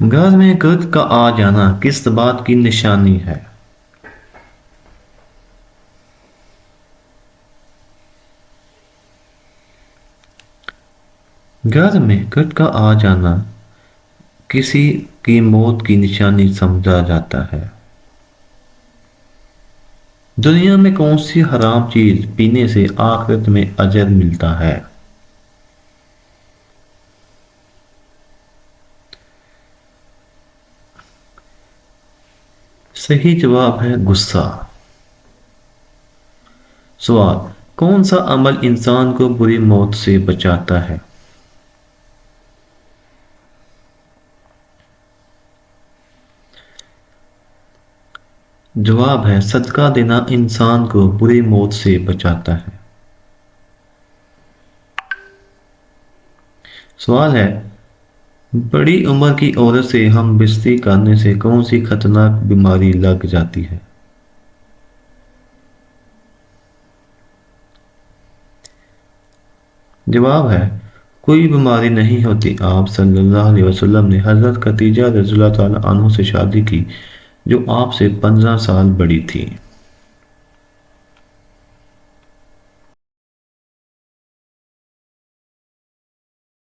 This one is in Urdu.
گھر میں گرد کا آ جانا کس بات کی نشانی ہے؟ گھر میں گرد کا آ جانا کسی کی موت کی نشانی سمجھا جاتا ہے۔ دنیا میں کون سی حرام چیز پینے سے آخرت میں اجر ملتا ہے؟ صحیح جواب ہے غصہ۔ سوال: کون سا عمل انسان کو بری موت سے بچاتا ہے؟ جواب ہے صدقہ دینا انسان کو بری موت سے بچاتا ہے۔ سوال ہے: بڑی عمر کی عورت سے ہم بستری کرنے سے کون سی خطرناک بیماری لگ جاتی ہے؟ جواب ہے کوئی بیماری نہیں ہوتی۔ آپ صلی اللہ علیہ وسلم نے حضرت خدیجہ رضی اللہ تعالیٰ عنہ سے شادی کی جو آپ سے 15 سال بڑی تھی۔